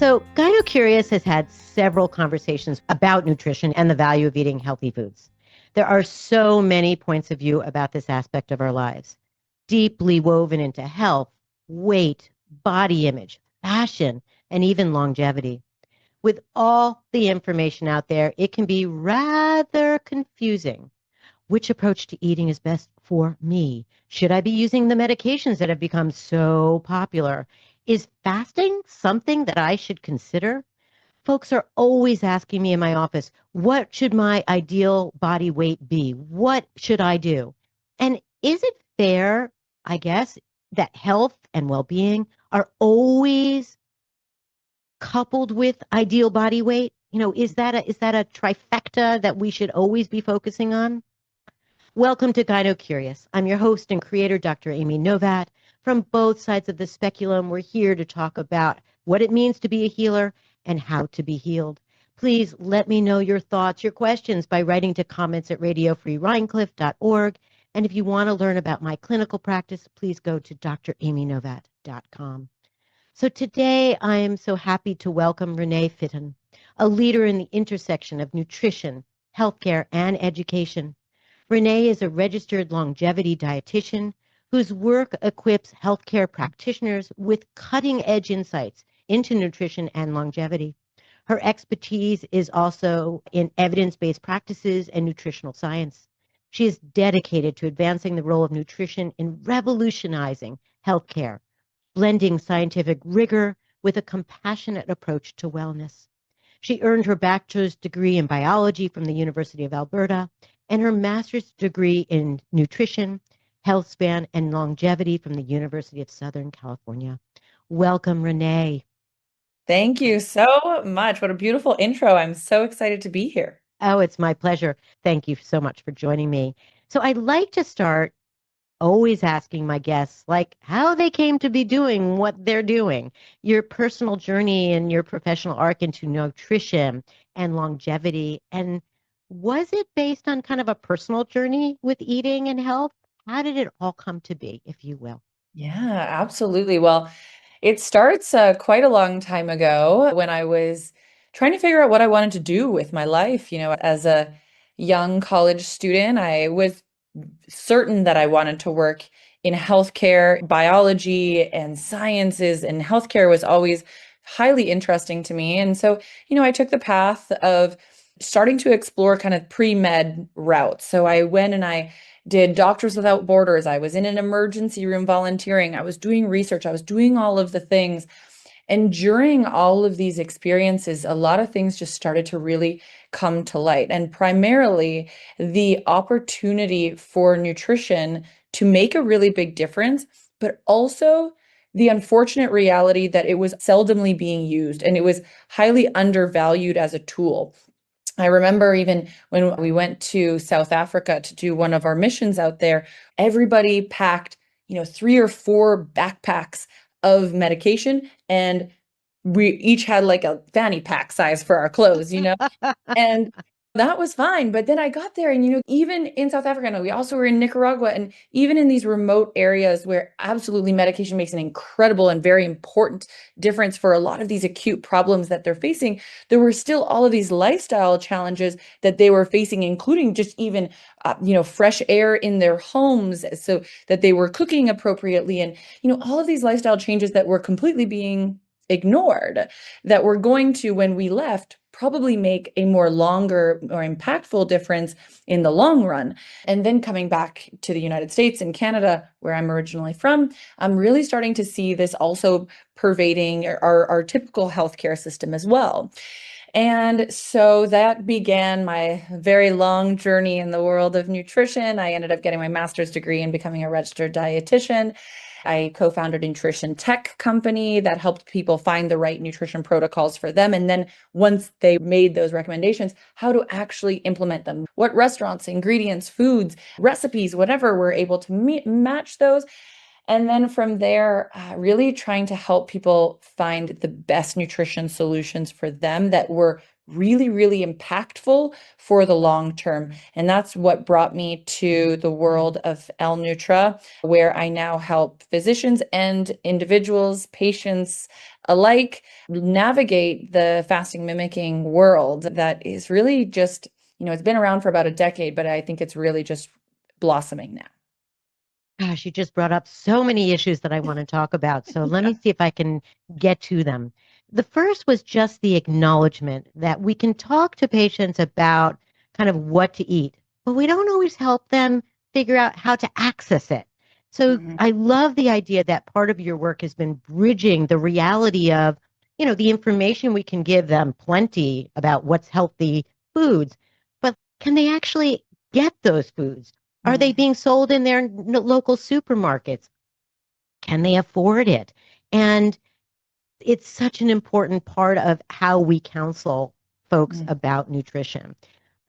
So, GynoCurious has had several conversations about nutrition and the value of eating healthy foods. There are so many points of view about this aspect of our lives, deeply woven into health, weight, body image, fashion, and even longevity. With all the information out there, it can be rather confusing. Which approach to eating is best for me? Should I be using the medications that have become so popular? Is fasting something that I should consider? Folks are always asking me in my office, what should my ideal body weight be? What should I do? And is it fair, I guess, that health and well-being are always coupled with ideal body weight? Is that a trifecta that we should always be focusing on? Welcome to GynoCurious. I'm your host and creator, Dr. Amy Novatt. From both sides of the speculum, we're here to talk about what it means to be a healer and how to be healed. Please let me know your thoughts, your questions by writing to comments at radiofreerhinecliffe.org. And if you want to learn about my clinical practice, please go to dramynovatt.com. So today I am so happy to welcome Renee Fitton, a leader in the intersection of nutrition, healthcare, and education. Renee is a registered longevity dietitian whose work equips healthcare practitioners with cutting-edge insights into nutrition and longevity. Her expertise is also in evidence-based practices and nutritional science. She is dedicated to advancing the role of nutrition in revolutionizing healthcare, blending scientific rigor with a compassionate approach to wellness. She earned her bachelor's degree in biology from the University of Alberta and her master's degree in nutrition, health span, and longevity from the University of Southern California. Welcome, Renee. Thank you so much. What a beautiful intro. I'm so excited to be here. Oh, it's my pleasure. Thank you so much for joining me. So I'd like to start always asking my guests, like, how they came to be doing what they're doing, your personal journey and your professional arc into nutrition and longevity. And was it based on kind of a personal journey with eating and health? How did it all come to be, if you will? Yeah, absolutely. Well, it starts quite a long time ago when I was trying to figure out what I wanted to do with my life. As a young college student, I was certain that I wanted to work in healthcare, biology, and sciences, and healthcare was always highly interesting to me. And so, I took the path of starting to explore kind of pre-med routes. So I went and I did Doctors Without Borders. I was in an emergency room volunteering. I was doing research. I was doing all of the things. And during all of these experiences, a lot of things just started to really come to light. And primarily the opportunity for nutrition to make a really big difference, but also the unfortunate reality that it was seldomly being used and it was highly undervalued as a tool. I remember even when we went to South Africa to do one of our missions out there, everybody packed, 3 or 4 backpacks of medication, and we each had like a fanny pack size for our clothes. And that was fine. But then I got there and, even in South Africa, no, we also were in Nicaragua, and even in these remote areas where absolutely medication makes an incredible and very important difference for a lot of these acute problems that they're facing, there were still all of these lifestyle challenges that they were facing, including just even, fresh air in their homes so that they were cooking appropriately. And, all of these lifestyle changes that were completely being ignored, that we're going to, when we left, probably make a more longer or impactful difference in the long run. And then coming back to the United States and Canada, where I'm originally from, I'm really starting to see this also pervading our typical healthcare system as well. And so that began my very long journey in the world of nutrition. I ended up getting my master's degree and becoming a registered dietitian. I co-founded a nutrition tech company that helped people find the right nutrition protocols for them. And then once they made those recommendations, how to actually implement them. What restaurants, ingredients, foods, recipes, whatever, we're able to match those. And then from there, really trying to help people find the best nutrition solutions for them that were really, really impactful for the long term. And that's what brought me to the world of L-Nutra, where I now help physicians and individuals, patients alike, navigate the fasting mimicking world that is really just, it's been around for about a decade, but I think it's really just blossoming now. Gosh, you just brought up so many issues that I want to talk about. So let me see if I can get to them. The first was just the acknowledgement that we can talk to patients about kind of what to eat, but we don't always help them figure out how to access it. So Mhm. I love the idea that part of your work has been bridging the reality of, the information we can give them plenty about what's healthy foods, but can they actually get those foods? Are they Mhm. being sold in their local supermarkets? Can they afford it? And it's such an important part of how we counsel folks Mhm. about nutrition.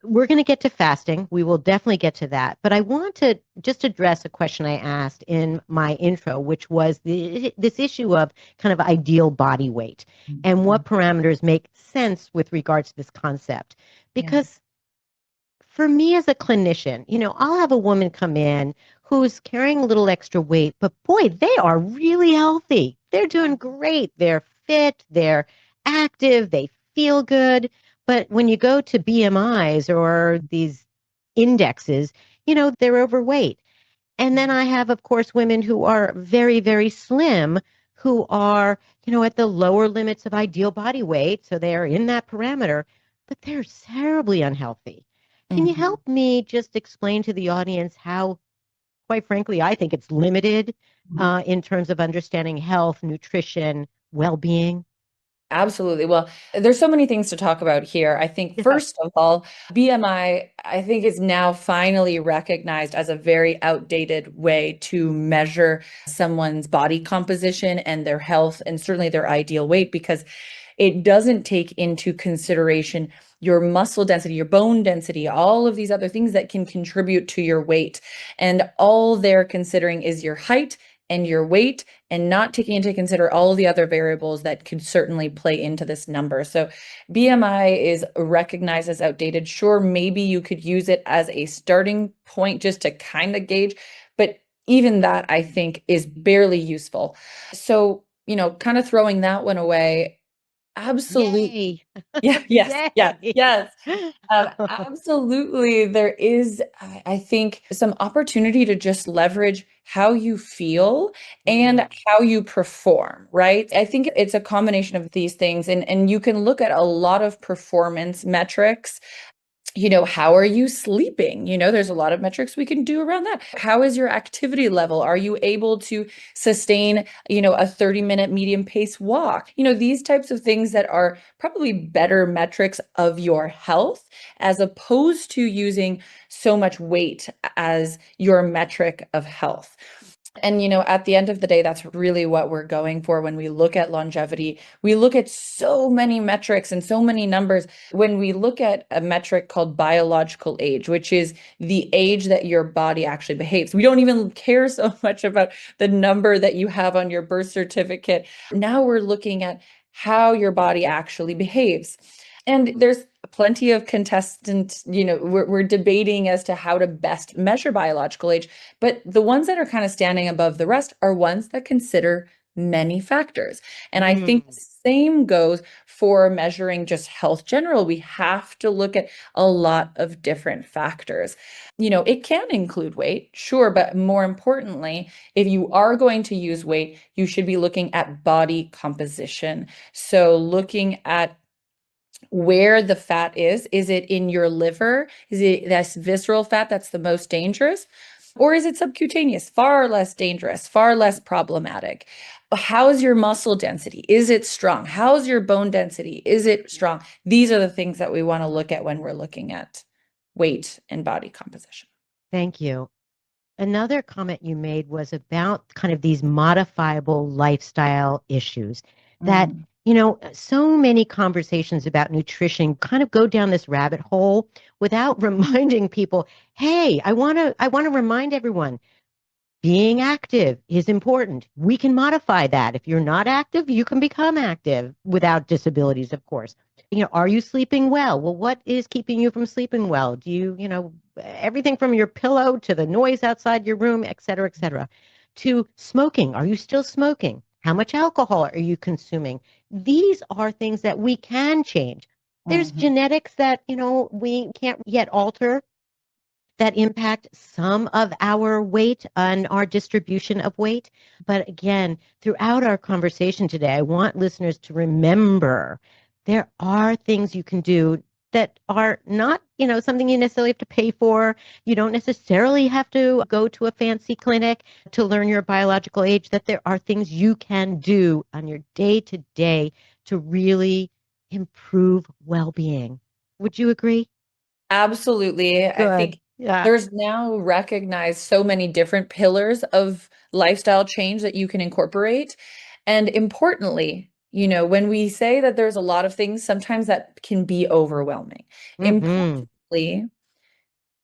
We're going to get to fasting. We will definitely get to that. But I want to just address a question I asked in my intro, which was this issue of kind of ideal body weight and what parameters make sense with regards to this concept. Yeah. Because for me as a clinician, I'll have a woman come in who's carrying a little extra weight, but boy, they are really healthy. They're doing great. They're fit, they're active, they feel good. But when you go to BMIs or these indexes, they're overweight. And then I have, of course, women who are very, very slim, who are, at the lower limits of ideal body weight. So they are in that parameter, but they're terribly unhealthy. Can you Mhm. help me just explain to the audience how, quite frankly, I think it's limited in terms of understanding health, nutrition, well-being? Absolutely. Well, there's so many things to talk about here. I think, Yeah. first of all, BMI, I think, is now finally recognized as a very outdated way to measure someone's body composition and their health, and certainly their ideal weight, because it doesn't take into consideration your muscle density, your bone density, all of these other things that can contribute to your weight. And all they're considering is your height and your weight, and not taking into consider all the other variables that could certainly play into this number. So BMI is recognized as outdated. Sure, maybe you could use it as a starting point just to kind of gauge, but even that, I think, is barely useful. So, kind of throwing that one away. Absolutely. Yay. Yeah, yes, yes, Yay. yes. Absolutely. There is, I think, some opportunity to just leverage how you feel and Mm. how you perform, right? I think it's a combination of these things. And you can look at a lot of performance metrics. How are you sleeping? There's a lot of metrics we can do around that. How is your activity level? Are you able to sustain, a 30-minute medium pace walk? These types of things that are probably better metrics of your health, as opposed to using so much weight as your metric of health. And, at the end of the day, that's really what we're going for when we look at longevity. We look at so many metrics and so many numbers. When we look at a metric called biological age, which is the age that your body actually behaves, we don't even care so much about the number that you have on your birth certificate. Now we're looking at how your body actually behaves. And there's plenty of contestant, we're debating as to how to best measure biological age. But the ones that are kind of standing above the rest are ones that consider many factors. And I think the Mm. same goes for measuring just health general. We have to look at a lot of different factors. It can include weight, sure, but more importantly, if you are going to use weight, you should be looking at body composition. So looking at where the fat is it in your liver? Is it that's visceral fat that's the most dangerous? Or is it subcutaneous, far less dangerous, far less problematic? How's your muscle density? Is it strong? How's your bone density? Is it strong? These are the things that we want to look at when we're looking at weight and body composition. Thank you. Another comment you made was about kind of these modifiable lifestyle issues that, Mm. so many conversations about nutrition kind of go down this rabbit hole without reminding people, hey, I want to remind everyone, Being active is important. We can modify that. If you're not active, you can become active without disabilities, of course. Are you sleeping well? Well, what is keeping you from sleeping well? Do everything from your pillow to the noise outside your room, et cetera, et cetera, to smoking. Are you still smoking? How much alcohol are you consuming? These are things that we can change. There's Mhm. genetics that, we can't yet alter that impact some of our weight and our distribution of weight. But again, throughout our conversation today, I want listeners to remember there are things you can do that are not, something you necessarily have to pay for. You don't necessarily have to go to a fancy clinic to learn your biological age, that there are things you can do on your day to day to really improve well-being. Would you agree? Absolutely. I Good. think Yeah. there's now recognized so many different pillars of lifestyle change that you can incorporate. And importantly, when we say that there's a lot of things, sometimes that can be overwhelming. Mm-hmm. Importantly,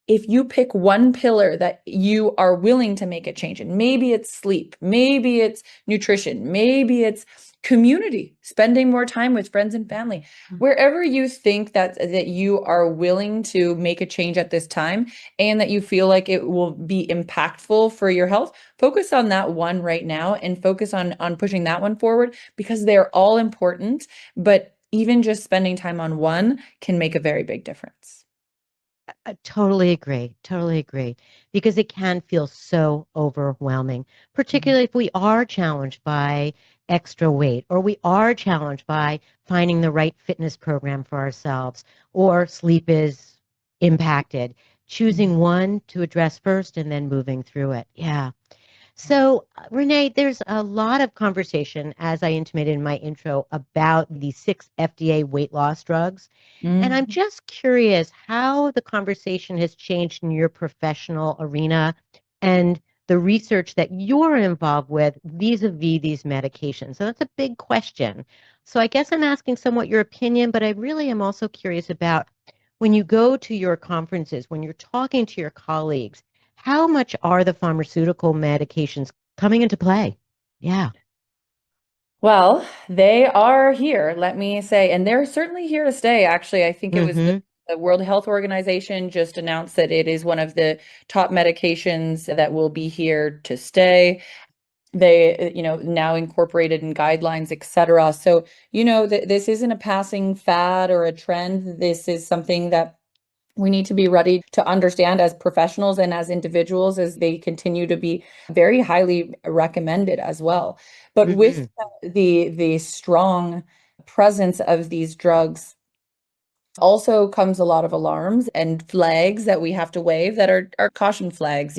if you pick one pillar that you are willing to make a change in, maybe it's sleep, maybe it's nutrition, maybe it's community, spending more time with friends and family, wherever you think that you are willing to make a change at this time and that you feel like it will be impactful for your health, focus on that one right now and focus on pushing that one forward because they're all important, but even just spending time on one can make a very big difference. I totally agree. Totally agree. Because it can feel so overwhelming, particularly if we are challenged by extra weight or we are challenged by finding the right fitness program for ourselves or sleep is impacted. Mhm. Choosing one to address first and then moving through it. Yeah. So, Renee, there's a lot of conversation, as I intimated in my intro, about the 6 FDA weight loss drugs. And I'm Mhm. just curious how the conversation has changed in your professional arena and the research that you're involved with vis-a-vis these medications. So that's a big question. So I guess I'm asking somewhat your opinion, but I really am also curious about when you go to your conferences, when you're talking to your colleagues, how much are the pharmaceutical medications coming into play? Yeah. Well, they are here, let me say, and they're certainly here to stay. Actually, I think it was Mm-hmm. the World Health Organization just announced that it is one of the top medications that will be here to stay. They, now incorporated in guidelines, et cetera. So, this isn't a passing fad or a trend. This is something that we need to be ready to understand as professionals and as individuals as they continue to be very highly recommended as well. But Mm-hmm. with the strong presence of these drugs also comes a lot of alarms and flags that we have to wave that are caution flags.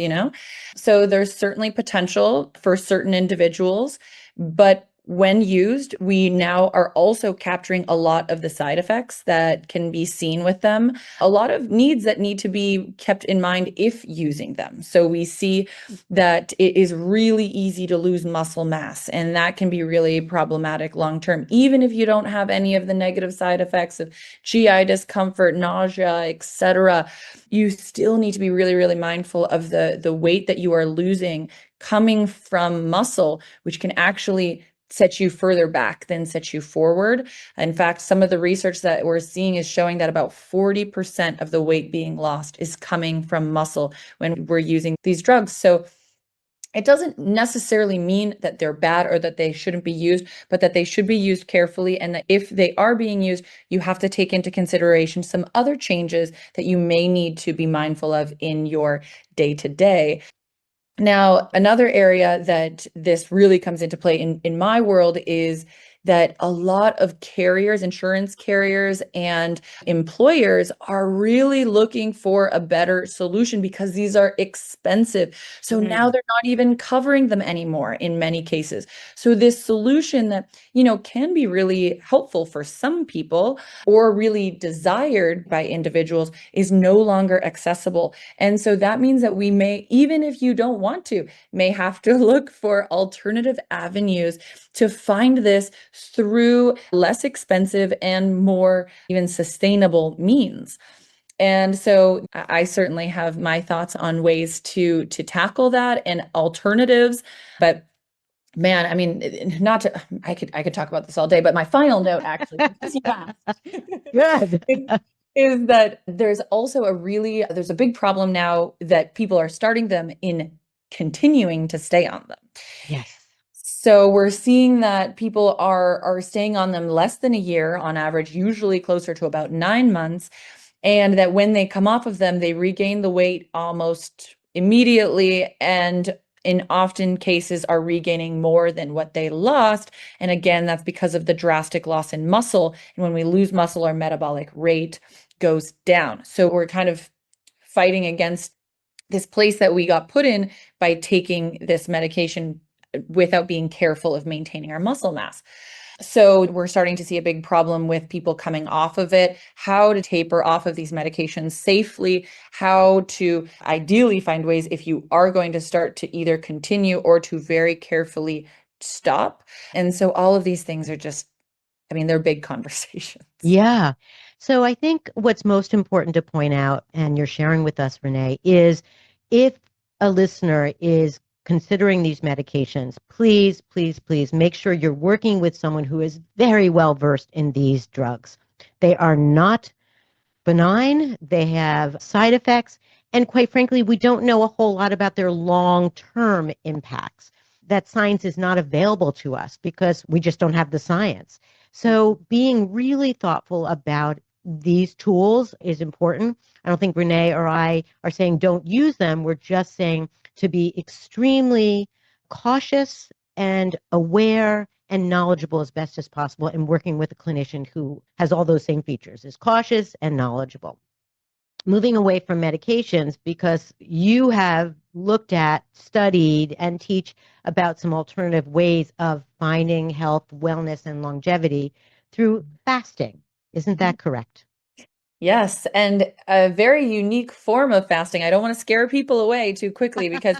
So there's certainly potential for certain individuals, but when used, we now are also capturing a lot of the side effects that can be seen with them, a lot of needs that need to be kept in mind if using them. So we see that it is really easy to lose muscle mass, and that can be really problematic long term, even if you don't have any of the negative side effects of GI discomfort, nausea, etc. You still need to be really, really mindful of the weight that you are losing coming from muscle, which can actually set you further back than set you forward. In fact, some of the research that we're seeing is showing that about 40% of the weight being lost is coming from muscle when we're using these drugs. So it doesn't necessarily mean that they're bad or that they shouldn't be used, but that they should be used carefully. And that if they are being used, you have to take into consideration some other changes that you may need to be mindful of in your day to day. Now, another area that this really comes into play in my world is that a lot of carriers, insurance carriers, and employers are really looking for a better solution because these are expensive. So now Mm-hmm. they're not even covering them anymore in many cases. So this solution that, can be really helpful for some people or really desired by individuals is no longer accessible. And so that means that we may, even if you don't want to, may have to look for alternative avenues to find this through less expensive and more even sustainable means. And so I certainly have my thoughts on ways to tackle that and alternatives. But man, I mean, not to, I could talk about this all day, but my final note actually, because you asked, Good. is, is that there's a big problem now that people are starting them in continuing to stay on them. Yes. So we're seeing that people are staying on them less than a year on average, usually closer to about 9 months, and that when they come off of them, they regain the weight almost immediately, and in often cases are regaining more than what they lost. And again, that's because of the drastic loss in muscle. And when we lose muscle, our metabolic rate goes down. So we're kind of fighting against this place that we got put in by taking this medication without being careful of maintaining our muscle mass. So we're starting to see a big problem with people coming off of it, how to taper off of these medications safely, how to ideally find ways if you are going to start to either continue or to very carefully stop. And so all of these things are just, I mean, they're big conversations. Yeah. So I think what's most important to point out, and you're sharing with us, Renee, is if a listener is considering these medications, please, please, please make sure you're working with someone who is very well versed in these drugs. They are not benign, they have side effects, and quite frankly, we don't know a whole lot about their long-term impacts. That science is not available to us because we just don't have the science. So being really thoughtful about these tools is important. I don't think Renee or I are saying don't use them. We're just saying to be extremely cautious and aware and knowledgeable as best as possible and working with a clinician who has all those same features, is cautious and knowledgeable. Moving away from medications, because you have looked at, studied, and teach about some alternative ways of finding health, wellness, and longevity through fasting. Isn't that correct? Yes, and a very unique form of fasting. I don't want to scare people away too quickly because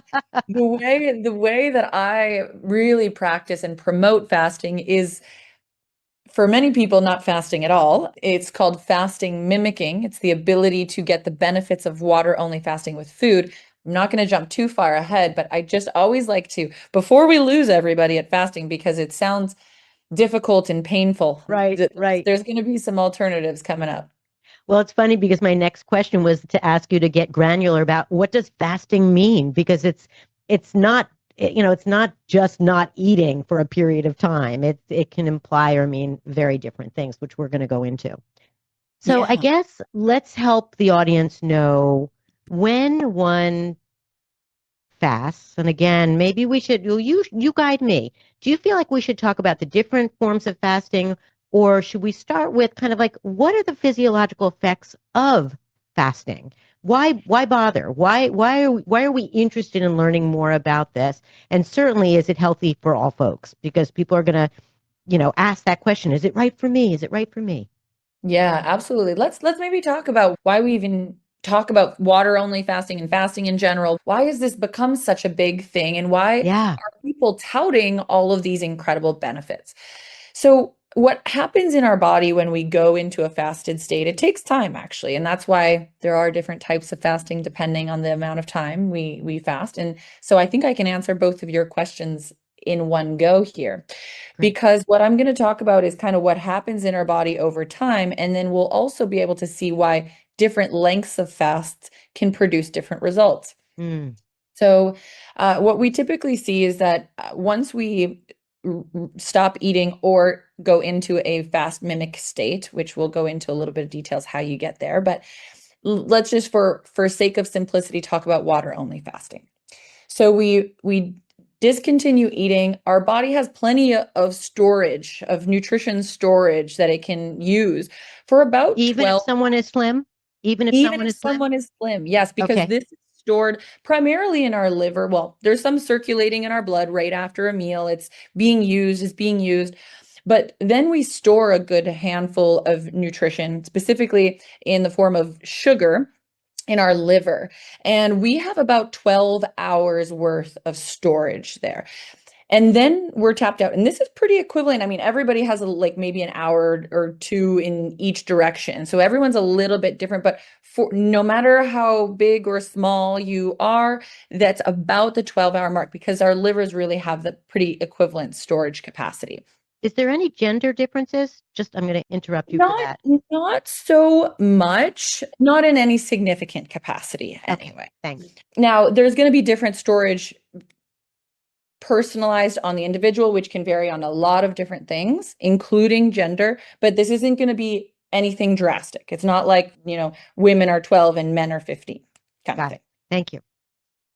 the way that I really practice and promote fasting is for many people not fasting at all. It's called fasting mimicking. It's the ability to get the benefits of water only fasting with food. I'm not going to jump too far ahead, but I just always like to, before we lose everybody at fasting, because it sounds difficult and painful, Right, right. there's going to be some alternatives coming up. Well, it's funny because my next question was to ask you to get granular about what does fasting mean? Because it's not it's not just not eating for a period of time. It can imply or mean very different things, which we're going to go into. So I Yeah. guess let's help the audience know when one fasts. And again, maybe we should, well, you guide me. Do you feel like we should talk about the different forms of fasting, or should we start with kind of like what are the physiological effects of fasting? Why bother? Why are we interested in learning more about this? And certainly, is it healthy for all folks? Because people are going to, ask that question: Is it right for me? Is it right for me? Yeah, absolutely. Let's maybe talk about why we even talk about water only fasting and fasting in general. Why has this become such a big thing and why Yeah, are people touting all of these incredible benefits? So, what happens in our body when we go into a fasted state, it takes time actually, and that's why there are different types of fasting depending on the amount of time we fast. And so I think I can answer both of your questions in one go here. great. Because what I'm going to talk about is kind of what happens in our body over time. And then we'll also be able to see why different lengths of fasts can produce different results. Mm, So, what we typically see is that once we stop eating or go into a fast mimic state, which we'll go into a little bit of details how you get there, but let's just for sake of simplicity talk about water only fasting. So we discontinue eating. Our body has plenty of storage, of nutrition storage that it can use for about even if 12, someone is slim, even if even someone if is slim. someone is slim. Yes, because Okay. this is stored primarily in our liver. Well, there's some circulating in our blood right after a meal. Is being used. But then we store a good handful of nutrition, specifically in the form of sugar in our liver. And we have about 12 hours worth of storage there. And then we're tapped out. And this is pretty equivalent. I mean, everybody has like maybe an hour or two in each direction. So everyone's a little bit different, but for no matter how big or small you are, that's about the 12-hour mark because our livers really have the pretty equivalent storage capacity. Is there any gender differences? Just, I'm going to interrupt you for Not that. not so much, not in any significant capacity Okay, anyway. thanks. Now, there's going to be different storage personalized on the individual, which can vary on a lot of different things, including gender, but this isn't going to be anything drastic. It's not like, women are 12 and men are 15 kind of Got thing. it. Thank you.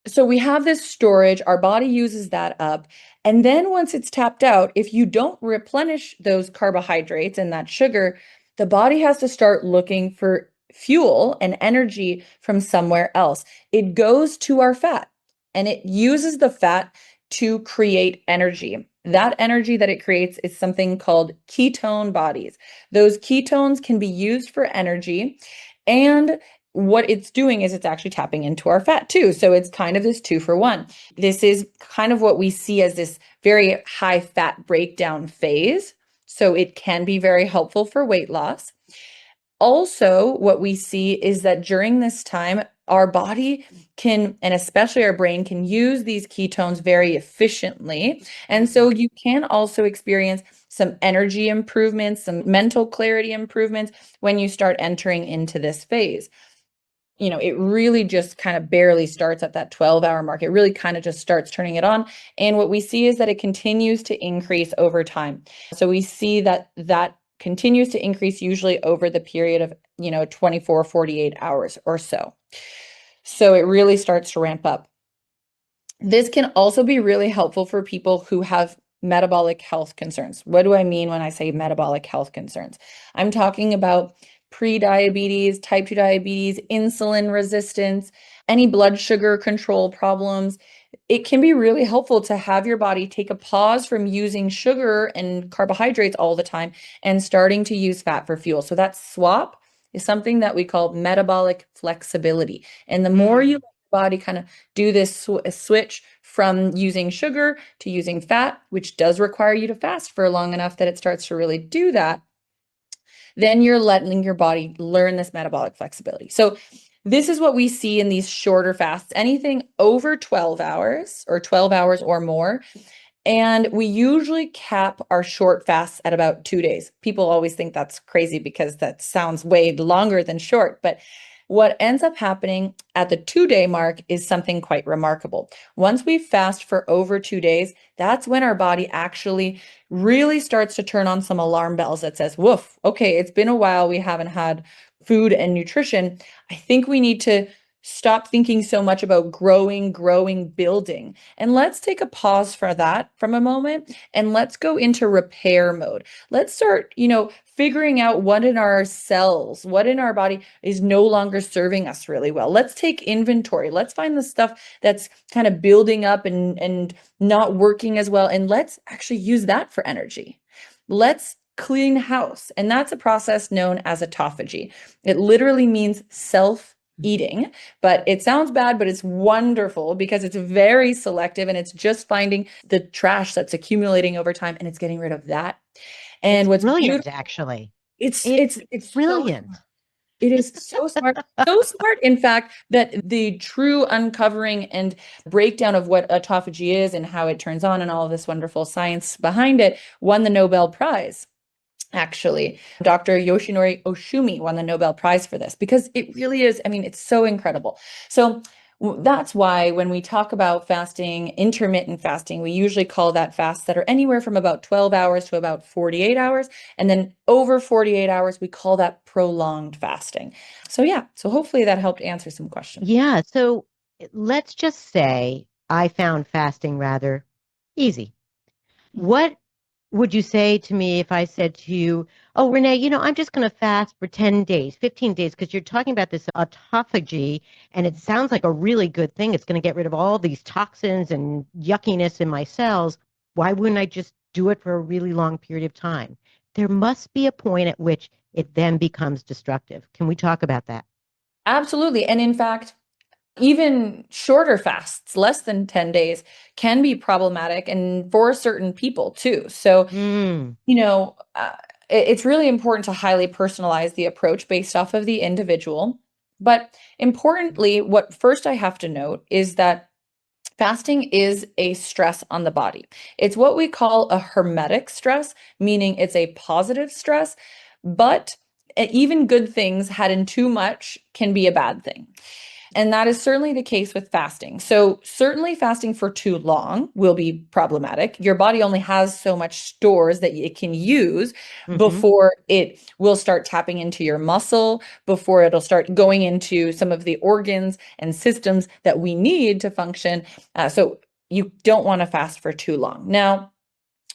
So we have this storage, our body uses that up. And then once it's tapped out, if you don't replenish those carbohydrates and that sugar, the body has to start looking for fuel and energy from somewhere else. It goes to our fat and it uses the fat to create energy. That energy that it creates is something called ketone bodies. Those ketones can be used for energy, and what it's doing is it's actually tapping into our fat too. So it's kind of this 2-for-1. This is kind of what we see as this very high fat breakdown phase. So it can be very helpful for weight loss. Also, what we see is that during this time, our body can, and especially our brain, can use these ketones very efficiently. And so you can also experience some energy improvements, some mental clarity improvements when you start entering into this phase. It really just kind of barely starts at that 12-hour mark. It really kind of just starts turning it on. And what we see is that it continues to increase over time. So we see that continues to increase usually over the period of, 24, 48 hours or so. So it really starts to ramp up. This can also be really helpful for people who have metabolic health concerns. What do I mean when I say metabolic health concerns? I'm talking about pre-diabetes, type 2 diabetes, insulin resistance, any blood sugar control problems. It can be really helpful to have your body take a pause from using sugar and carbohydrates all the time and starting to use fat for fuel. So that swap is something that we call metabolic flexibility. And the more you let your body kind of do this switch from using sugar to using fat, which does require you to fast for long enough that it starts to really do that, then you're letting your body learn this metabolic flexibility. So this is what we see in these shorter fasts, anything over 12 hours or 12 hours or more. And we usually cap our short fasts at about 2 days. People always think that's crazy because that sounds way longer than short, but what ends up happening at the 2-day mark is something quite remarkable. Once we fast for over 2 days, that's when our body actually really starts to turn on some alarm bells that says, woof, okay, it's been a while. We haven't had food and nutrition. I think we need to stop thinking so much about growing, building. And let's take a pause for that from a moment and let's go into repair mode. Let's start, figuring out what in our cells, what in our body is no longer serving us really well. Let's take inventory. Let's find the stuff that's kind of building up and not working as well. And let's actually use that for energy. Let's clean house. And that's a process known as autophagy. It literally means self-eating, but it sounds bad, but it's wonderful because it's very selective and it's just finding the trash that's accumulating over time and it's getting rid of that. And It's what's brilliant, beautiful, actually. it's It's so brilliant. smart. It is so smart. So smart, in fact, that the true uncovering and breakdown of what autophagy is and how it turns on and all of this wonderful science behind it won the Nobel Prize. Actually, Dr. Yoshinori Oshumi won the Nobel Prize for this because it really is, I mean, it's so incredible. So that's why when we talk about fasting, intermittent fasting, we usually call that fasts that are anywhere from about 12 hours to about 48 hours. And then over 48 hours, we call that prolonged fasting. So yeah, so hopefully that helped answer some questions. Yeah. So let's just say I found fasting rather easy. What would you say to me if I said to you, oh, Renee, I'm just going to fast for 10 days, 15 days, because you're talking about this autophagy, and it sounds like a really good thing. It's going to get rid of all these toxins and yuckiness in my cells. Why wouldn't I just do it for a really long period of time? There must be a point at which it then becomes destructive. Can we talk about that? Absolutely. And in fact, Even shorter fasts, less than 10 days, can be problematic and for certain people too. So, Mm. you know, it's really important to highly personalize the approach based off of the individual. But importantly, what first I have to note is that fasting is a stress on the body. It's what we call a hermetic stress, meaning it's a positive stress, but even good things had in too much can be a bad thing. And that is certainly the case with fasting. So, certainly fasting for too long will be problematic. Your body only has so much stores that it can use Hmm. before it will start tapping into your muscle, before it'll start going into some of the organs and systems that we need to function. So, you don't want to fast for too long. Now,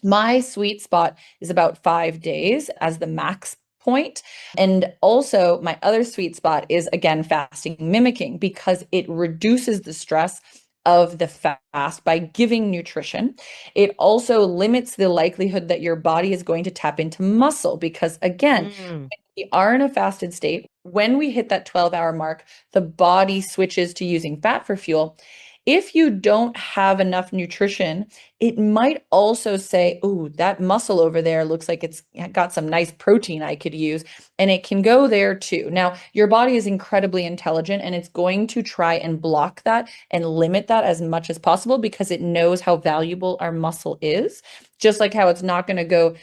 my sweet spot is about 5 days as the max point. And also, my other sweet spot is again fasting mimicking because it reduces the stress of the fast by giving nutrition. It also limits the likelihood that your body is going to tap into muscle because, again, Mm. we are in a fasted state. When we hit that 12-hour mark, the body switches to using fat for fuel. If you don't have enough nutrition, it might also say, "Oh, that muscle over there looks like it's got some nice protein I could use." And it can go there too. Now, your body is incredibly intelligent and it's going to try and block that and limit that as much as possible because it knows how valuable our muscle is. Just like how it's not going to go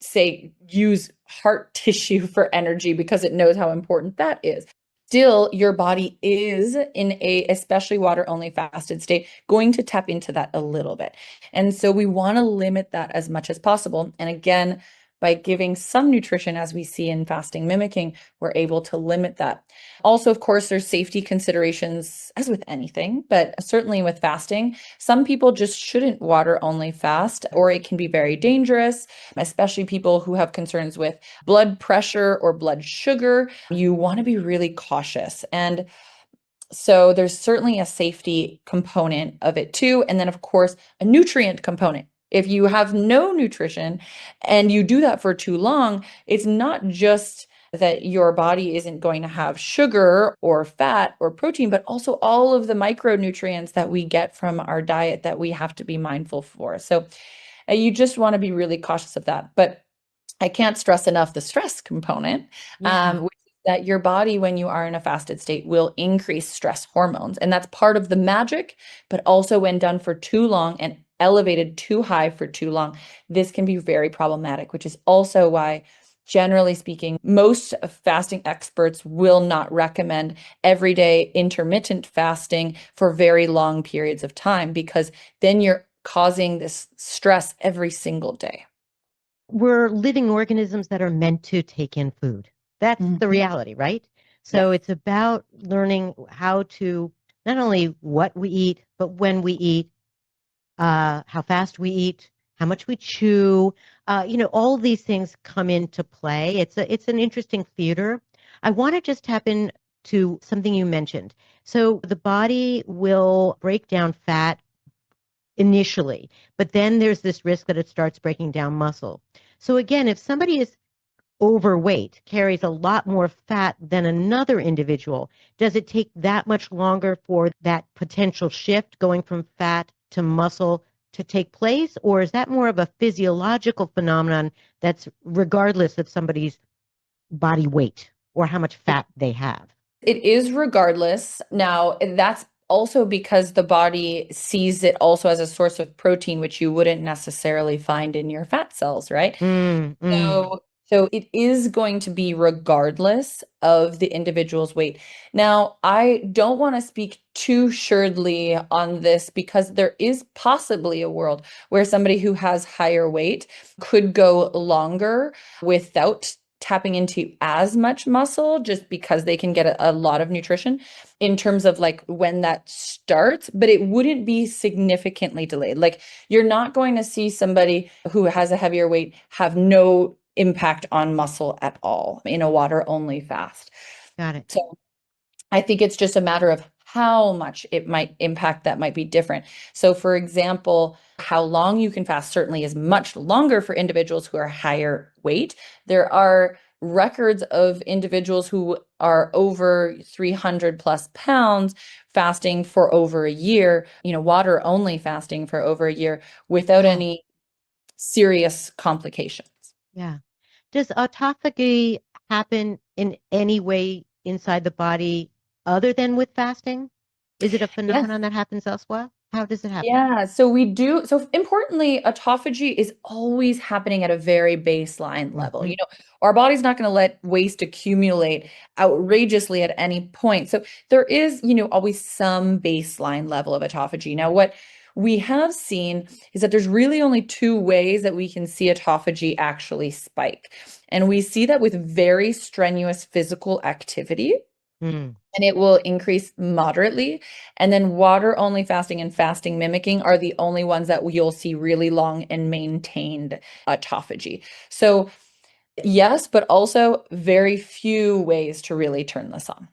say use heart tissue for energy because it knows how important that is. Still, your body is in a especially water only fasted state going to tap into that a little bit. And so we want to limit that as much as possible. And again, by giving some nutrition as we see in fasting mimicking, we're able to limit that. Also, of course, there's safety considerations as with anything, but certainly with fasting, some people just shouldn't water only fast or it can be very dangerous, especially people who have concerns with blood pressure or blood sugar. You want to be really cautious. And so there's certainly a safety component of it too. And then, of course, a nutrient component. If you have no nutrition and you do that for too long, it's not just that your body isn't going to have sugar or fat or protein, but also all of the micronutrients that we get from our diet that we have to be mindful for. So you just want to be really cautious of that. But I can't stress enough the stress component, Yeah. which is that your body, when you are in a fasted state, will increase stress hormones. And that's part of the magic. But also, when done for too long and elevated too high for too long, this can be very problematic, which is also why, generally speaking, most fasting experts will not recommend everyday intermittent fasting for very long periods of time because then you're causing this stress every single day. We're living organisms that are meant to take in food. That's the Mhm. reality, right? So Yes. it's about learning how to not only what we eat, but when we eat, how fast we eat, how much we chew. All these things come into play. It's an interesting theater. I want to just tap into something you mentioned. So the body will break down fat initially, but then there's this risk that it starts breaking down muscle. So again, if somebody is overweight, carries a lot more fat than another individual, does it take that much longer for that potential shift going from fat to muscle to take place? Or is that more of a physiological phenomenon that's regardless of somebody's body weight or how much fat they have? It is regardless. Now, that's also because the body sees it also as a source of protein, which you wouldn't necessarily find in your fat cells, right? Mm, mm. So it is going to be regardless of the individual's weight. Now, I don't want to speak too assuredly on this because there is possibly a world where somebody who has higher weight could go longer without tapping into as much muscle just because they can get a lot of nutrition in terms of like when that starts, but it wouldn't be significantly delayed. Like you're not going to see somebody who has a heavier weight have no impact on muscle at all in a water only fast. Got it. So I think it's just a matter of how much it might impact that might be different. So, for example, how long you can fast certainly is much longer for individuals who are higher weight. There are records of individuals who are over 300 plus pounds fasting for over a year, water only fasting for over a year without Wow. any serious complications. Yeah. Does autophagy happen in any way inside the body other than with fasting? Is it a Yes. phenomenon that happens elsewhere? How does it happen? Yeah, so we do. So importantly, autophagy is always happening at a very baseline level. Hmm. Our body's not going to let waste accumulate outrageously at any point. So there is, always some baseline level of autophagy. Now, what we have seen is that there's really only two ways that we can see autophagy actually spike. And we see that with very strenuous physical activity, Mm, and it will increase moderately. And then water only fasting and fasting mimicking are the only ones that you'll see really long and maintained autophagy. So yes, but also very few ways to really turn this on.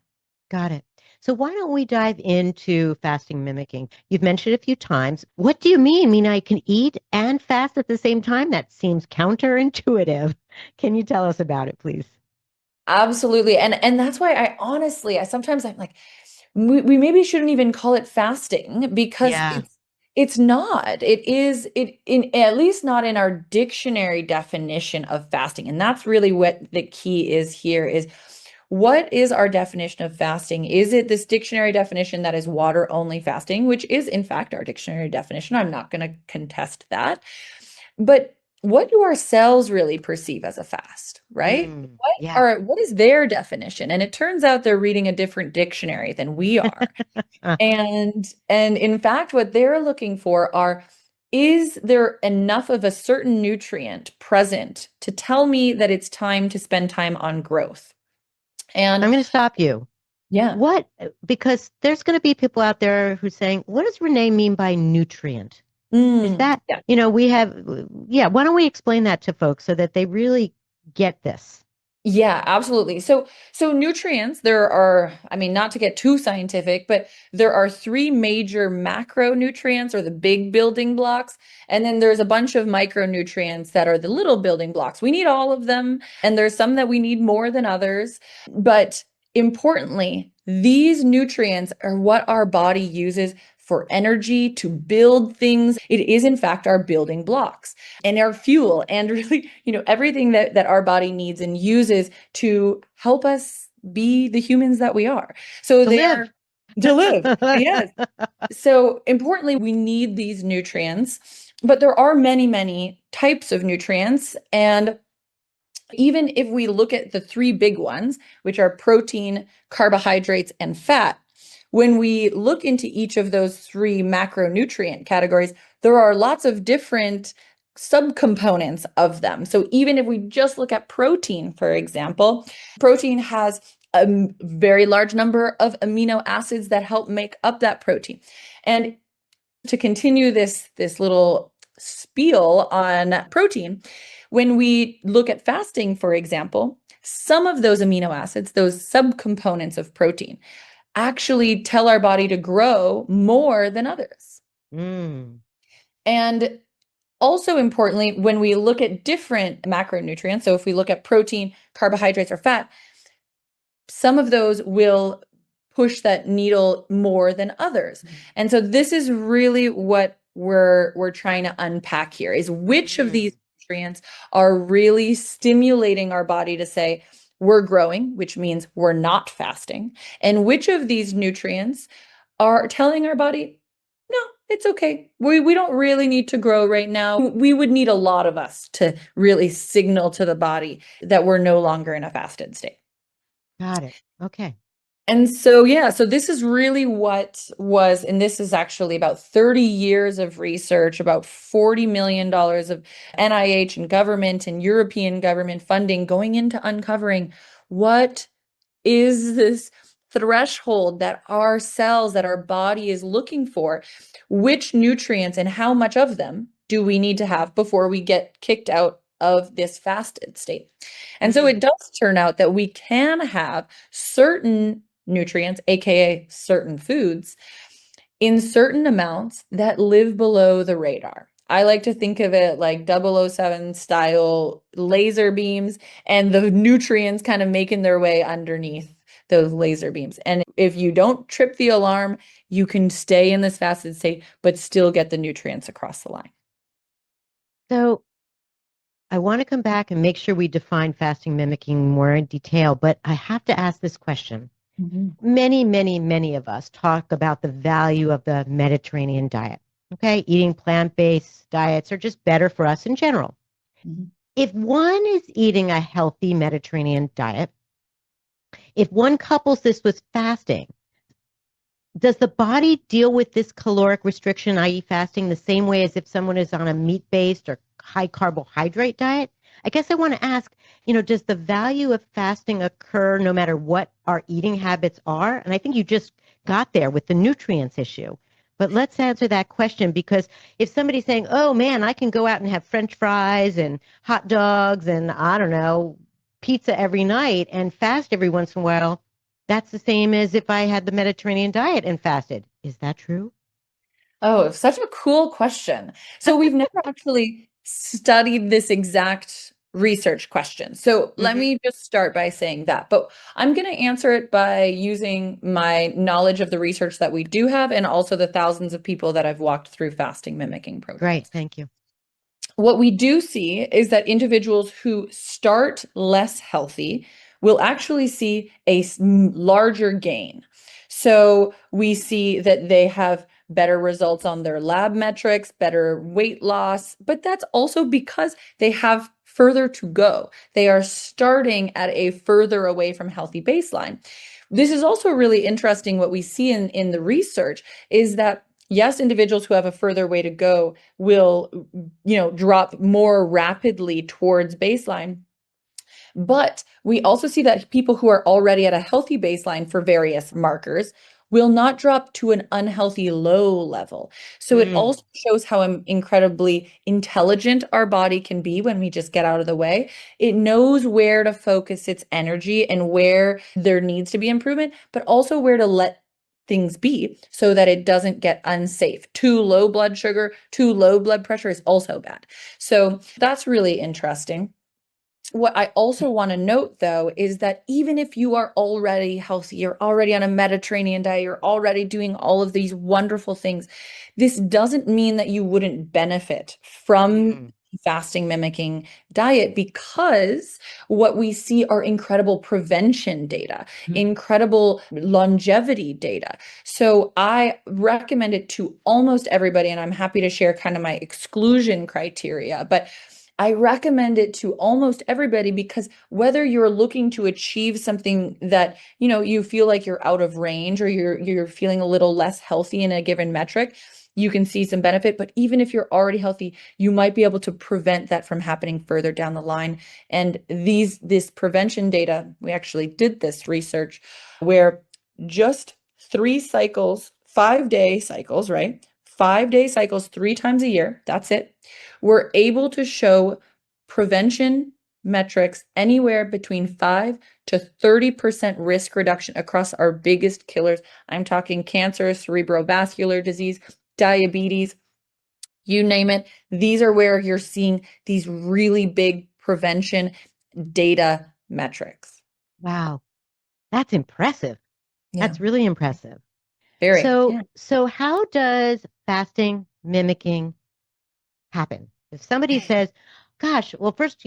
got it. So why don't we dive into fasting mimicking? You've mentioned it a few times. What do you mean? Mean I can eat and fast at the same time? That seems counterintuitive. Can you tell us about it, please? Absolutely. And that's why I sometimes I'm like, we maybe shouldn't even call it fasting because Yeah. it's not. It is it in at least not in our dictionary definition of fasting. And that's really what the key is here is what is our definition of fasting? Is it this dictionary definition that is water only fasting, which is in fact our dictionary definition? I'm not going to contest that. But what do our cells really perceive as a fast, right? Mm, yeah. What is their definition? And it turns out they're reading a different dictionary than we are. And in fact, what they're looking for are, is there enough of a certain nutrient present to tell me that it's time to spend time on growth? And I'm going to stop you. yeah. What, because there's going to be people out there who's saying, what does Renee mean by nutrient? Is that, Yeah. we have, yeah, why don't we explain that to folks so that they really get this? Yeah, absolutely. So nutrients, there are, I mean, not to get too scientific, but there are three major macronutrients or the big building blocks. And then there's a bunch of micronutrients that are the little building blocks. We need all of them, and there's some that we need more than others. But importantly, these nutrients are what our body uses for energy to build things. It is, in fact, our building blocks and our fuel and really, everything that our body needs and uses to help us be the humans that we are. So To live. they're to live. Yes. So importantly, we need these nutrients, but there are many, many types of nutrients. And even if we look at the three big ones, which are protein, carbohydrates, and fat, when we look into each of those three macronutrient categories, there are lots of different subcomponents of them. So even if we just look at protein, for example, protein has a very large number of amino acids that help make up that protein. And to continue this little spiel on protein, when we look at fasting, for example, some of those amino acids, those subcomponents of protein, actually tell our body to grow more than others. Mm. And also importantly, when we look at different macronutrients, so if we look at protein, carbohydrates, or fat, some of those will push that needle more than others. And so this is really what we're trying to unpack here is which of these Mm. nutrients are really stimulating our body to say we're growing, which means we're not fasting, and which of these nutrients are telling our body, no, it's okay. We don't really need to grow right now. We would need a lot of us to really signal to the body that we're no longer in a fasted state. Got it. Okay. And so, yeah, so this is really what was, and this is actually about 30 years of research, about $40 million of NIH and government and European government funding going into uncovering what is this threshold that our cells, that our body is looking for, which nutrients and how much of them do we need to have before we get kicked out of this fasted state. And so Mm. it does turn out that we can have certain nutrients, aka certain foods, in certain amounts that live below the radar. I like to think of it like 007 style laser beams and the nutrients kind of making their way underneath those laser beams. And if you don't trip the alarm, you can stay in this fasted state, but still get the nutrients across the line. So I want to come back and make sure we define fasting mimicking more in detail, but I have to ask this question. Mhm. Many, many, many of us talk about the value of the Mediterranean diet. Okay, eating plant-based diets are just better for us in general. Mhm. If one is eating a healthy Mediterranean diet, if one couples this with fasting, does the body deal with this caloric restriction, i.e., fasting, the same way as if someone is on a meat based or high carbohydrate diet? I guess I want to ask, does the value of fasting occur no matter what our eating habits are? And I think you just got there with the nutrients issue. But let's answer that question, because if somebody's saying, oh man, I can go out and have French fries and hot dogs and I don't know, pizza every night and fast every once in a while, that's the same as if I had the Mediterranean diet and fasted. Is that true? Oh, such a cool question. So we've never actually studied this exact research question. So let Hmm. me just start by saying that. But I'm going to answer it by using my knowledge of the research that we do have and also the thousands of people that I've walked through fasting mimicking Great, protocols. thank you. What we do see is that individuals who start less healthy will actually see a larger gain. So we see that they have better results on their lab metrics, better weight loss, but that's also because they have further to go. They are starting at a further away from healthy baseline. This is also really interesting. What we see in the research is that yes, individuals who have a further way to go will, drop more rapidly towards baseline. But we also see that people who are already at a healthy baseline for various markers will not drop to an unhealthy low level. So it Mm. also shows how incredibly intelligent our body can be when we just get out of the way. It knows where to focus its energy and where there needs to be improvement, but also where to let things be so that it doesn't get unsafe. Too low blood sugar, too low blood pressure is also bad. So that's really interesting. What I also want to note, though, is that even if you are already healthy, you're already on a Mediterranean diet, you're already doing all of these wonderful things, this doesn't mean that you wouldn't benefit from Mm. fasting mimicking diet, because what we see are incredible prevention data, incredible longevity data. So I recommend it to almost everybody, and I'm happy to share kind of my exclusion criteria, but I recommend it to almost everybody, because whether you're looking to achieve something that, you feel like you're out of range, or you're feeling a little less healthy in a given metric, you can see some benefit. But even if you're already healthy, you might be able to prevent that from happening further down the line. And this prevention data, we actually did this research where just 3 cycles, 5-day cycles, right? 5-day cycles 3 times a year, that's it. We're able to show prevention metrics anywhere between 5 to 30% risk reduction across our biggest killers. I'm talking cancer, cerebrovascular disease, diabetes, you name it. These are where you're seeing these really big prevention data metrics. Wow, that's impressive. Yeah, That's really impressive. very. So, Yeah. so how does fasting mimicking happen? If somebody says, gosh, well, first,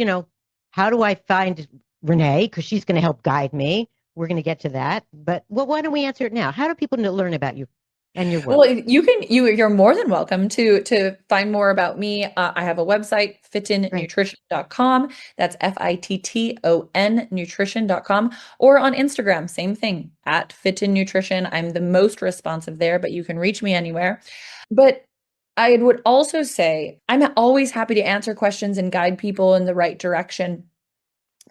how do I find Renee? Because she's going to help guide me. We're going to get to that. But well, why don't we answer it now? How do people learn about you and your Well, work? you're more than welcome to find more about me. I have a website, Great. fittonnutrition.com. That's FITTON nutrition.com, or on Instagram, same thing, at Fitton Nutrition. I'm the most responsive there, but you can reach me anywhere. But I would also say I'm always happy to answer questions and guide people in the right direction.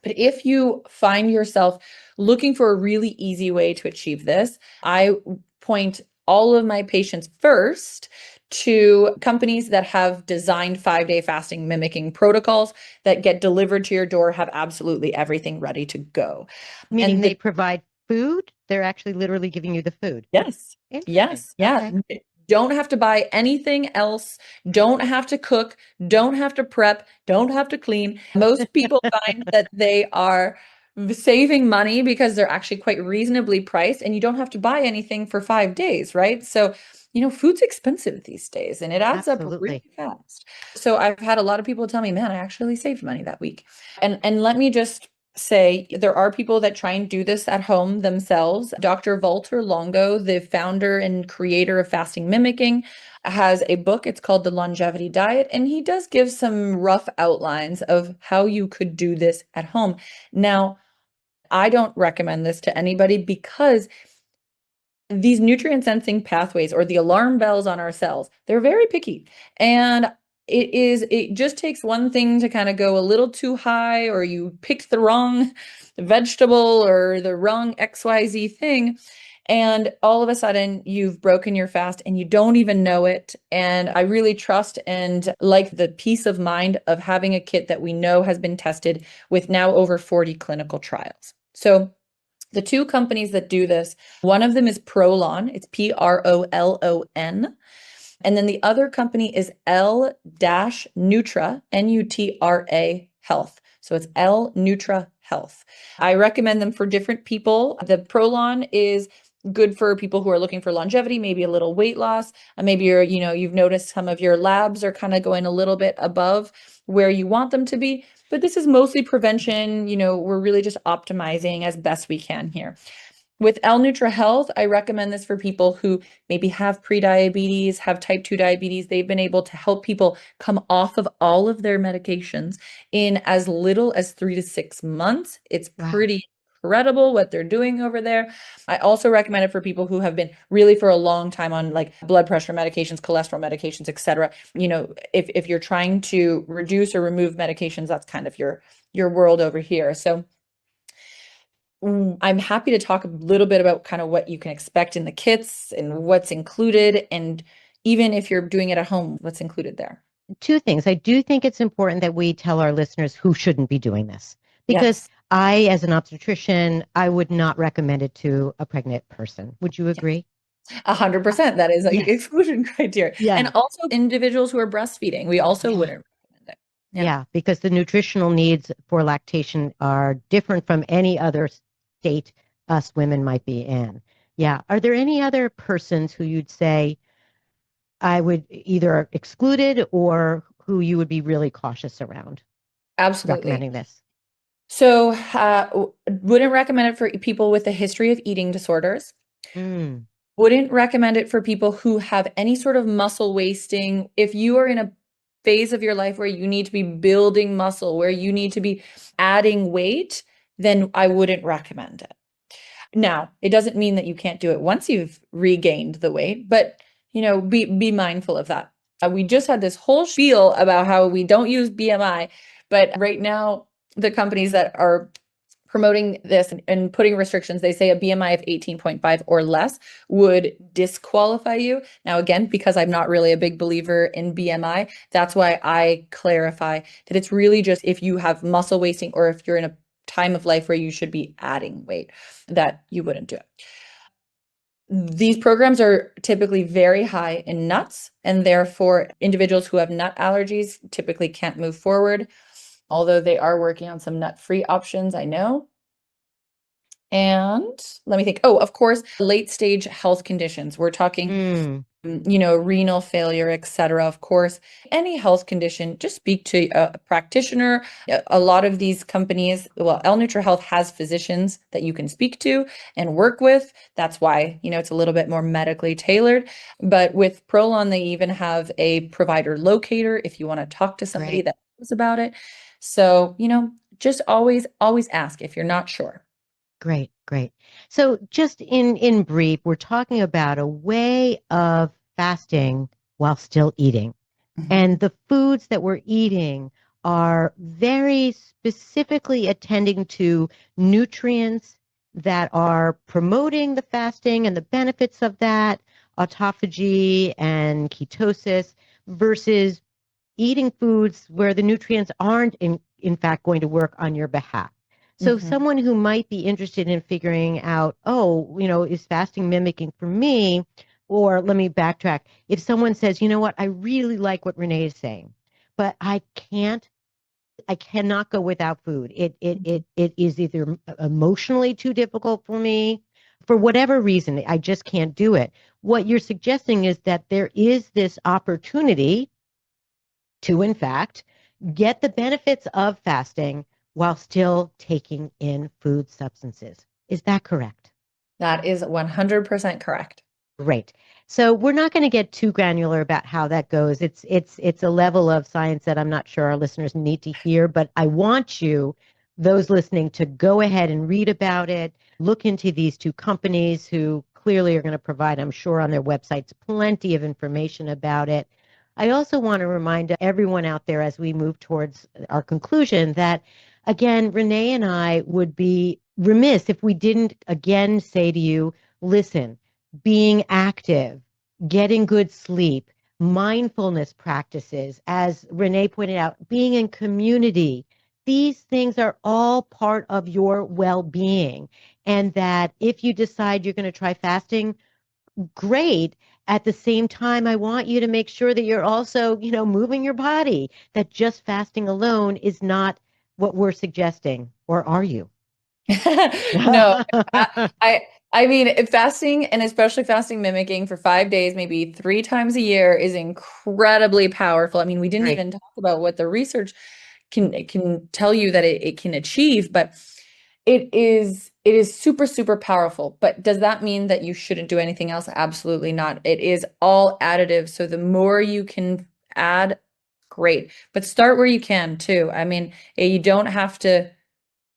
But if you find yourself looking for a really easy way to achieve this, I point all of my patients first to companies that have designed 5-day fasting mimicking protocols that get delivered to your door, have absolutely everything ready to go. Meaning And they provide food? They're actually literally giving you the food. yes, Interesting. yes, yeah. Okay. Don't have to buy anything else, don't have to cook, don't have to prep, don't have to clean. Most people find that they are saving money because they're actually quite reasonably priced and you don't have to buy anything for 5 days, right? So, food's expensive these days and it adds up really Absolutely. fast. So I've had a lot of people tell me, man, I actually saved money that week. And let me just say there are people that try and do this at home themselves. Dr. Walter Longo, the founder and creator of fasting mimicking, has a book. It's called The Longevity Diet, and he does give some rough outlines of how you could do this at home. Now, I don't recommend this to anybody because these nutrient sensing pathways or the alarm bells on our cells, they're very picky. And it just takes one thing to kind of go a little too high, or you picked the wrong vegetable or the wrong XYZ thing. And all of a sudden, you've broken your fast and you don't even know it. And I really trust and like the peace of mind of having a kit that we know has been tested with now over 40 clinical trials. So the two companies that do this, one of them is ProLon, it's PROLON. And then the other company is L-Nutra, N-U-T-R-A Health. So it's L-Nutra Health. I recommend them for different people. The ProLon is good for people who are looking for longevity, maybe a little weight loss. Maybe you've noticed some of your labs are kind of going a little bit above where you want them to be. But this is mostly prevention. We're really just optimizing as best we can here. With L-Nutra Health, I recommend this for people who maybe have prediabetes, have type 2 diabetes. They've been able to help people come off of all of their medications in as little as 3 to 6 months. It's Wow. pretty incredible what they're doing over there. I also recommend it for people who have been really for a long time on like blood pressure medications, cholesterol medications, etc. If you're trying to reduce or remove medications, that's kind of your world over here. So I'm happy to talk a little bit about kind of what you can expect in the kits and what's included. And even if you're doing it at home, what's included there. Two things. I do think it's important that we tell our listeners who shouldn't be doing this because Yes. I, as an obstetrician, I would not recommend it to a pregnant person. Would you agree? 100%. That is like Yeah. exclusion criteria. And Yeah. also individuals who are breastfeeding, we also Yeah. wouldn't recommend it. Yeah. Yeah, because the nutritional needs for lactation are different from any other state us women might be in. Yeah. Are there any other persons who you'd say I would either excluded or who you would be really cautious around Absolutely. recommending this? So, wouldn't recommend it for people with a history of eating disorders. Mm, Wouldn't recommend it for people who have any sort of muscle wasting. If you are in a phase of your life where you need to be building muscle, where you need to be adding weight, then I wouldn't recommend it. Now, it doesn't mean that you can't do it once you've regained the weight, but be mindful of that. We just had this whole spiel about how we don't use BMI, but right now the companies that are promoting this and putting restrictions, they say a BMI of 18.5 or less would disqualify you. Now, again, because I'm not really a big believer in BMI, that's why I clarify that it's really just if you have muscle wasting or if you're in a time of life where you should be adding weight, that you wouldn't do it. These programs are typically very high in nuts, and therefore individuals who have nut allergies typically can't move forward, although they are working on some nut-free options, I know. And let me think. Oh, of course, late stage health conditions. We're talking, mm, renal failure, etc. Of course, any health condition, just speak to a practitioner. A lot of these companies, well, L-Nutra Health has physicians that you can speak to and work with. That's why, it's a little bit more medically tailored. But with ProLon, they even have a provider locator if you want to talk to somebody great. that knows about it. So, just always ask if you're not sure. Great, great. So just in brief, we're talking about a way of fasting while still eating. Mhm. And the foods that we're eating are very specifically attending to nutrients that are promoting the fasting and the benefits of that, autophagy and ketosis, versus eating foods where the nutrients aren't in fact going to work on your behalf. So Mhm. someone who might be interested in figuring out, oh, is fasting mimicking for me? Or let me backtrack. If someone says, you know what, I really like what Renee is saying, but I cannot go without food. It is either emotionally too difficult for me, for whatever reason, I just can't do it. What you're suggesting is that there is this opportunity to, in fact, get the benefits of fasting while still taking in food substances. Is that correct? That is 100% correct. Great. So we're not going to get too granular about how that goes. It's a level of science that I'm not sure our listeners need to hear, but I want you, those listening, to go ahead and read about it. Look into these two companies who clearly are going to provide, I'm sure, on their websites plenty of information about it. I also want to remind everyone out there as we move towards our conclusion that, again, Renee and I would be remiss if we didn't again say to you, listen, being active, getting good sleep, mindfulness practices, as Renee pointed out, being in community. These things are all part of your well being. And that if you decide you're going to try fasting, great. At the same time, I want you to make sure that you're also, moving your body, that just fasting alone is not what we're suggesting. Or are you? No, I, I I mean, fasting and especially fasting mimicking for 5 days, maybe 3 times a year is incredibly powerful. I mean, we didn't Right. even talk about what the research can tell you that it can achieve, but it is super, super powerful. But does that mean that you shouldn't do anything else? Absolutely not. It is all additive. So the more you can add, great. But start where you can too. I mean, you don't have to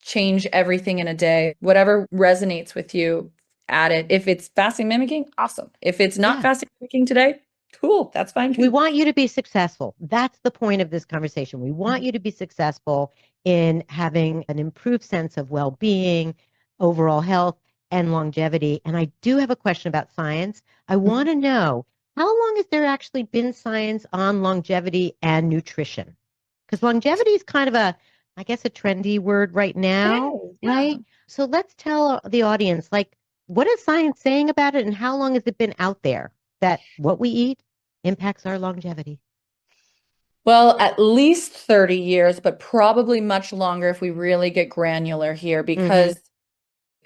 change everything in a day. Whatever resonates with you, add it. If it's fasting mimicking, awesome. If it's not Yeah. fasting mimicking today, cool. That's fine We too. want you to be successful. That's the point of this conversation. We want you to be successful in having an improved sense of well being, overall health, and longevity. And I do have a question about science. I want to know, how long has there actually been science on longevity and nutrition? Because longevity is kind of I guess, a trendy word right It now, is, yeah. right? So let's tell the audience, like, what is science saying about it and how long has it been out there that what we eat impacts our longevity? Well, at least 30 years, but probably much longer if we really get granular here, Mm-hmm. because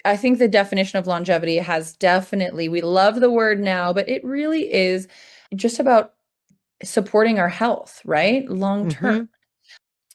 I think the definition of longevity has definitely, we love the word now, but it really is just about supporting our health, right? Long term. Mm-hmm.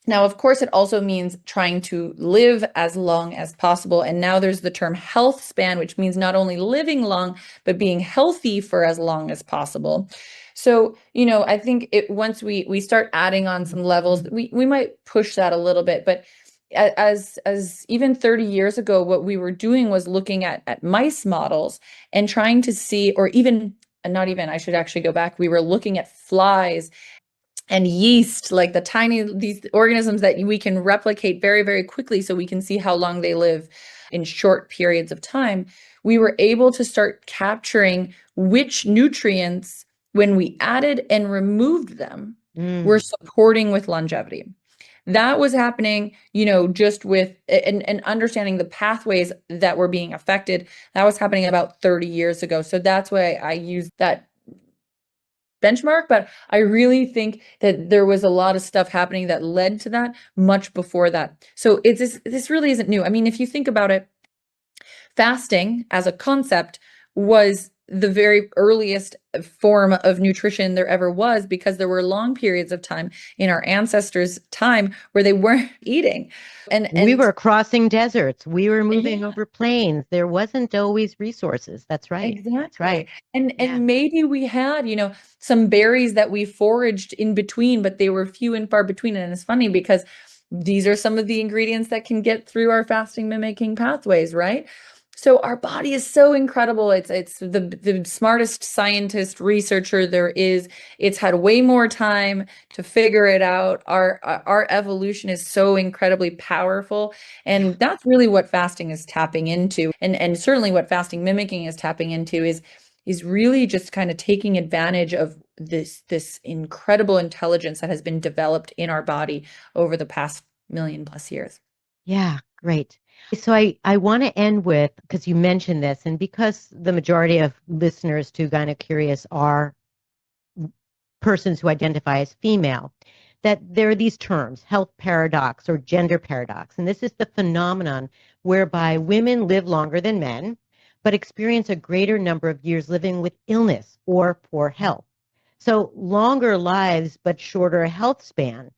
Now, of course, it also means trying to live as long as possible. And now there's the term health span, which means not only living long, but being healthy for as long as possible. So, I think once we start adding on some levels, we might push that a little bit. But as even 30 years ago, what we were doing was looking at mice models and trying to see, or even not even, I should actually go back. We were looking at flies and yeast, like these organisms that we can replicate very, very quickly so we can see how long they live in short periods of time. We were able to start capturing which nutrients, when we added and removed them, were Mm. supporting with longevity. That was happening, just with and understanding the pathways that were being affected. That was happening about 30 years ago. So that's why I use that benchmark, but I really think that there was a lot of stuff happening that led to that much before that. So this really isn't new. I mean, if you think about it, fasting as a concept was the very earliest form of nutrition there ever was, because there were long periods of time in our ancestors' time where they weren't eating. We And were crossing deserts. We were moving yeah, over plains. There wasn't always resources. That's right. That's exactly. right. And Yeah. and maybe we had, some berries that we foraged in between, but they were few and far between. And it's funny because these are some of the ingredients that can get through our fasting mimicking pathways, right? So our body is so incredible. It's the smartest scientist researcher there is. It's had way more time to figure it out. Our evolution is so incredibly powerful. Yeah. And that's really what fasting is tapping into. And certainly what fasting mimicking is tapping into is really just kind of taking advantage of this incredible intelligence that has been developed in our body over the past million plus years. Yeah. Great. So I want to end with, because you mentioned this, and because the majority of listeners to GynoCurious are persons who identify as female, that there are these terms, health paradox or gender paradox. And this is the phenomenon whereby women live longer than men, but experience a greater number of years living with illness or poor health. So longer lives, but shorter health span.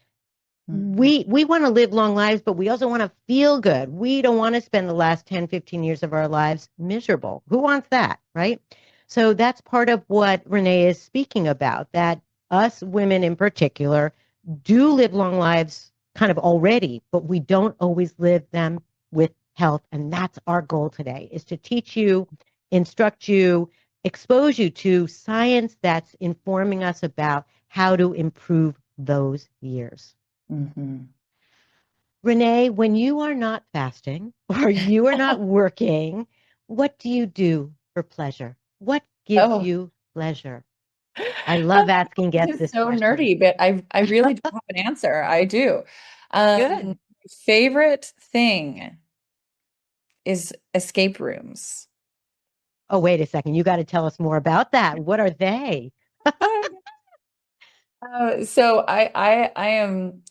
We want to live long lives, but we also want to feel good. We don't want to spend the last 10, 15 years of our lives miserable. Who wants that, right? So that's part of what Renee is speaking about, that us women in particular do live long lives kind of already, but we don't always live them with health. And that's our goal today, is to teach you, instruct you, expose you to science that's informing us about how to improve those years. Mm-hmm. Renee, when you are not fasting or you are not working, what do you do for pleasure? What gives Oh, you pleasure? I love asking guests this is this so question. nerdy, but I really do have an answer. I do. Good. Favorite thing is escape rooms. Oh, wait a second. You got to tell us more about that. What are they? So I am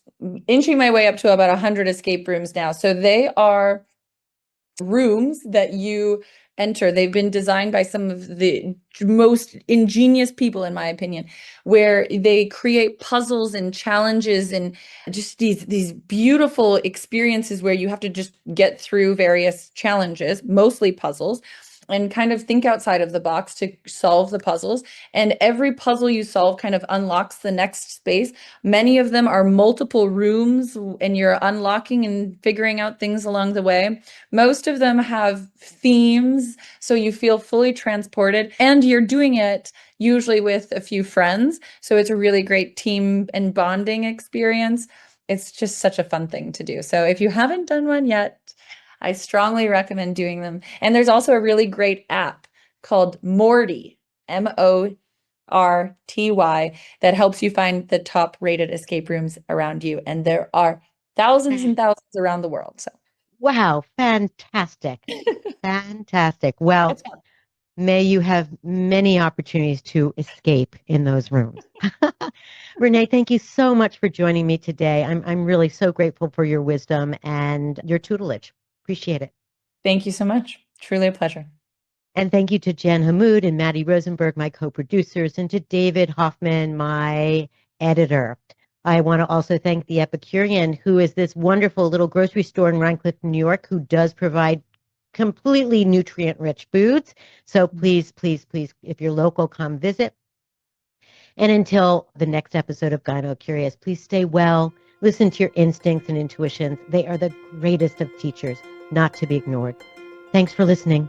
inching my way up to about 100 escape rooms now. So they are rooms that you enter. They've been designed by some of the most ingenious people, in my opinion, where they create puzzles and challenges and just these beautiful experiences where you have to just get through various challenges, mostly puzzles, and kind of think outside of the box to solve the puzzles. And every puzzle you solve kind of unlocks the next space. Many of them are multiple rooms, and you're unlocking and figuring out things along the way. Most of them have themes, so you feel fully transported, and you're doing it usually with a few friends. So it's a really great team and bonding experience. It's just such a fun thing to do. So if you haven't done one yet, I strongly recommend doing them. And there's also a really great app called Morty, Morty, that helps you find the top rated escape rooms around you. And there are thousands and thousands around the world. So Wow, fantastic. Fantastic. Well, it's fun. may you have many opportunities to escape in those rooms. Renee, thank you so much for joining me today. I'm really so grateful for your wisdom and your tutelage. Appreciate it. Thank you so much. Truly a pleasure. And thank you to Jen Hammoud and Maddie Rosenberg, my co-producers, and to David Hoffman, my editor. I want to also thank the Epicurean, who is this wonderful little grocery store in Rhine Cliff, New York, who does provide completely nutrient-rich foods. So please, please, please, if you're local, come visit. And until the next episode of GynoCurious, please stay well, listen to your instincts and intuitions. They are the greatest of teachers, not to be ignored. Thanks for listening.